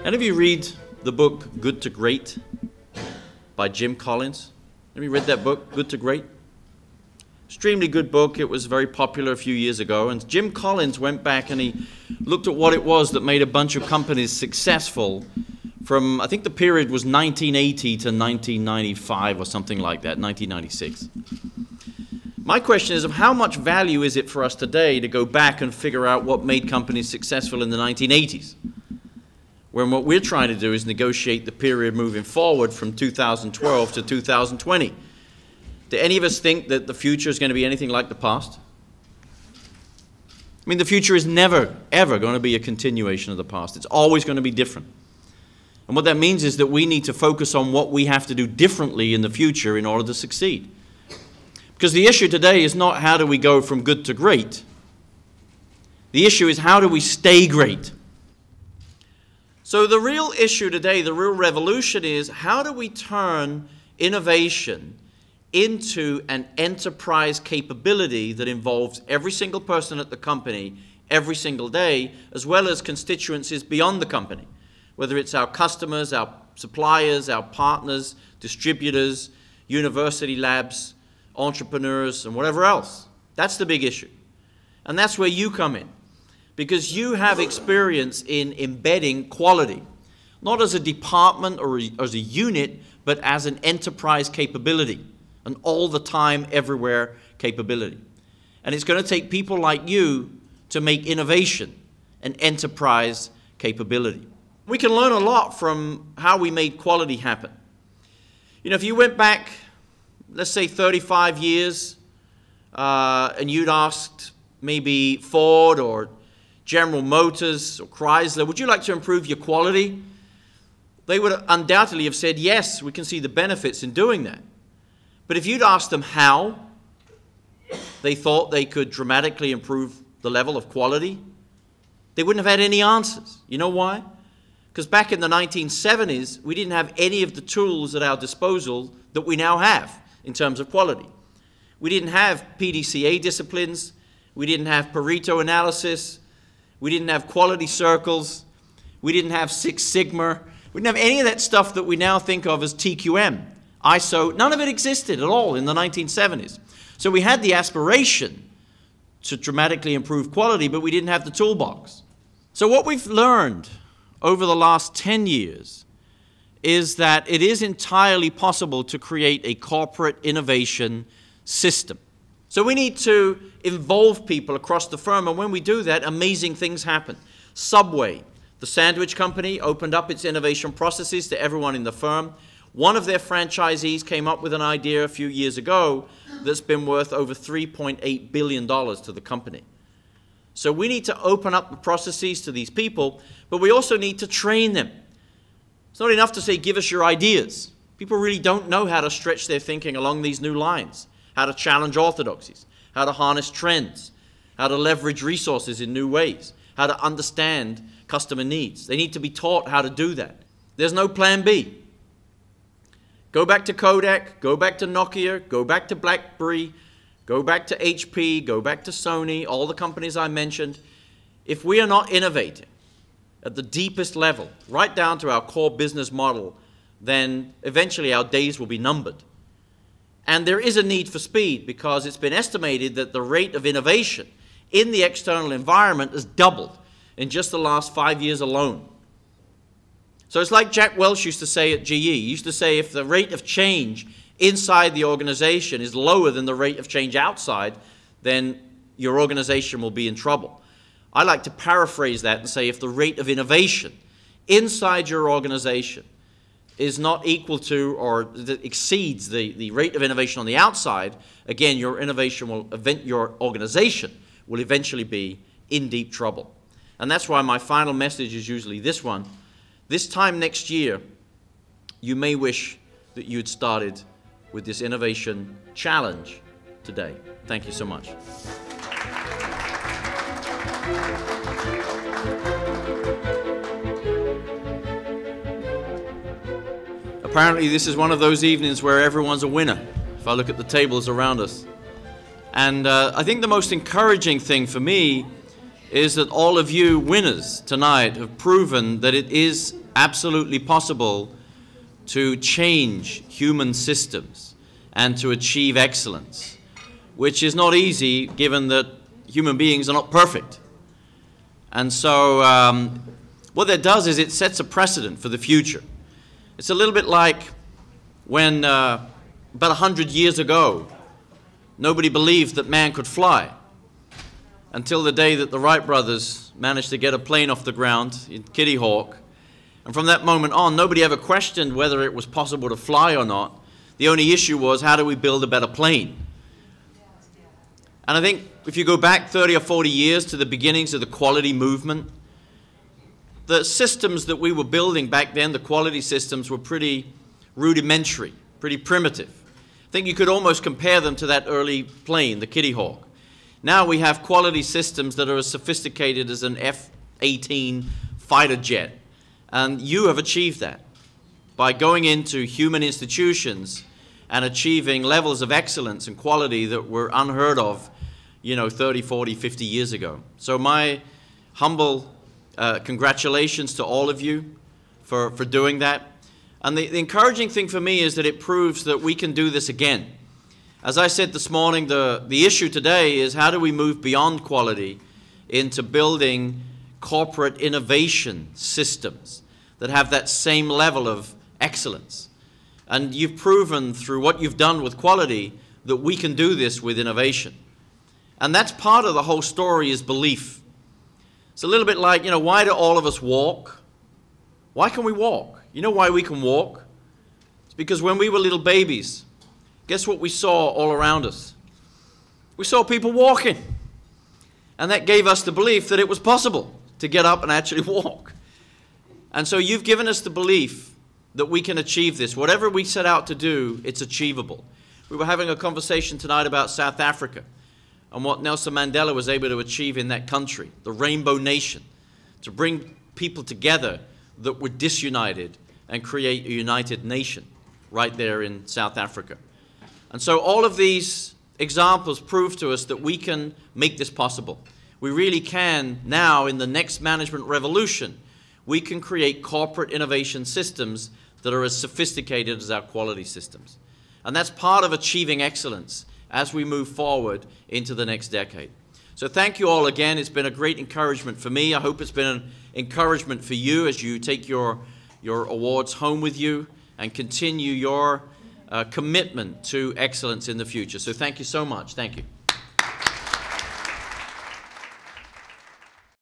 Any of you read the book Good to Great by Jim Collins? Have you read that book, Good to Great? Extremely good book. It was very popular a few years ago. And Jim Collins went back and he looked at what it was that made a bunch of companies successful from, I think the period was 1980 to 1995 or something like that, 1996. My question is, of how much value is it for us today to go back and figure out what made companies successful in the 1980s? When what we're trying to do is negotiate the period moving forward from 2012 to 2020. Do any of us think that the future is going to be anything like the past? I mean, the future is never, ever going to be a continuation of the past. It's always going to be different. And what that means is that we need to focus on what we have to do differently in the future in order to succeed. Because the issue today is not how do we go from good to great. The issue is how do we stay great. So the real issue today, the real revolution is how do we turn innovation into an enterprise capability that involves every single person at the company every single day, as well as constituencies beyond the company, whether it's our customers, our suppliers, our partners, distributors, university labs, entrepreneurs, and whatever else. That's the big issue. And that's where you come in, because you have experience in embedding quality, not as a department or as a unit, but as an enterprise capability, an all-the-time, everywhere capability. And it's going to take people like you to make innovation an enterprise capability. We can learn a lot from how we made quality happen. You know, if you went back, let's say 35 years, and you'd asked maybe Ford or General Motors or Chrysler, would you like to improve your quality? They would undoubtedly have said, yes, we can see the benefits in doing that. But if you'd asked them how they thought they could dramatically improve the level of quality, they wouldn't have had any answers. You know why? Because back in the 1970s, we didn't have any of the tools at our disposal that we now have in terms of quality. We didn't have PDCA disciplines. We didn't have Pareto analysis. We didn't have quality circles. We didn't have Six Sigma. We didn't have any of that stuff that we now think of as TQM, ISO. None of it existed at all in the 1970s. So we had the aspiration to dramatically improve quality, but we didn't have the toolbox. So what we've learned over the last 10 years is that it is entirely possible to create a corporate innovation system. So we need to involve people across the firm, and when we do that, amazing things happen. Subway, the sandwich company, opened up its innovation processes to everyone in the firm. One of their franchisees came up with an idea a few years ago that's been worth over $3.8 billion to the company. So we need to open up the processes to these people, but we also need to train them. It's not enough to say, give us your ideas. People really don't know how to stretch their thinking along these new lines, how to challenge orthodoxies, how to harness trends, how to leverage resources in new ways, how to understand customer needs. They need to be taught how to do that. There's no plan B. Go back to Kodak, go back to Nokia, go back to BlackBerry, go back to HP, go back to Sony, all the companies I mentioned. If we are not innovating at the deepest level, right down to our core business model, then eventually our days will be numbered. And there is a need for speed, because it's been estimated that the rate of innovation in the external environment has doubled in just the last 5 years alone. So it's like Jack Welch used to say at GE. He used to say if the rate of change inside the organization is lower than the rate of change outside, then your organization will be in trouble. I like to paraphrase that and say if the rate of innovation inside your organization is not equal to or exceeds the rate of innovation on the outside, again, your organization will eventually be in deep trouble. And that's why my final message is usually this one. This time next year, you may wish that you had started with this innovation challenge today. Thank you so much. Apparently this is one of those evenings where everyone's a winner, if I look at the tables around us. And I think the most encouraging thing for me is that all of you winners tonight have proven that it is absolutely possible to change human systems and to achieve excellence, which is not easy given that human beings are not perfect. And so what that does is it sets a precedent for the future. It's a little bit like when about 100 years ago, nobody believed that man could fly until the day that the Wright brothers managed to get a plane off the ground in Kitty Hawk. And from that moment on, nobody ever questioned whether it was possible to fly or not. The only issue was, how do we build a better plane? And I think if you go back 30 or 40 years to the beginnings of the quality movement, the systems that we were building back then, the quality systems, were pretty rudimentary, pretty primitive. I think you could almost compare them to that early plane, the Kitty Hawk. Now we have quality systems that are as sophisticated as an F-18 fighter jet. And you have achieved that by going into human institutions and achieving levels of excellence and quality that were unheard of, 30, 40, 50 years ago. So my humble congratulations to all of you for doing that. And the encouraging thing for me is that it proves that we can do this again. As I said this morning, the issue today is how do we move beyond quality into building corporate innovation systems that have that same level of excellence. And you've proven through what you've done with quality that we can do this with innovation. And that's part of the whole story, is belief. It's a little bit like, why do all of us walk? Why can we walk? You know why we can walk? It's because when we were little babies, guess what we saw all around us? We saw people walking. And that gave us the belief that it was possible to get up and actually walk. And so you've given us the belief that we can achieve this. Whatever we set out to do, it's achievable. We were having a conversation tonight about South Africa and what Nelson Mandela was able to achieve in that country, the Rainbow Nation, to bring people together that were disunited and create a united nation right there in South Africa. And so all of these examples prove to us that we can make this possible. We really can now, in the next management revolution, we can create corporate innovation systems that are as sophisticated as our quality systems. And that's part of achieving excellence as we move forward into the next decade. So thank you all again. It's been a great encouragement for me. I hope it's been an encouragement for you as you take your awards home with you and continue your commitment to excellence in the future. So thank you so much. Thank you.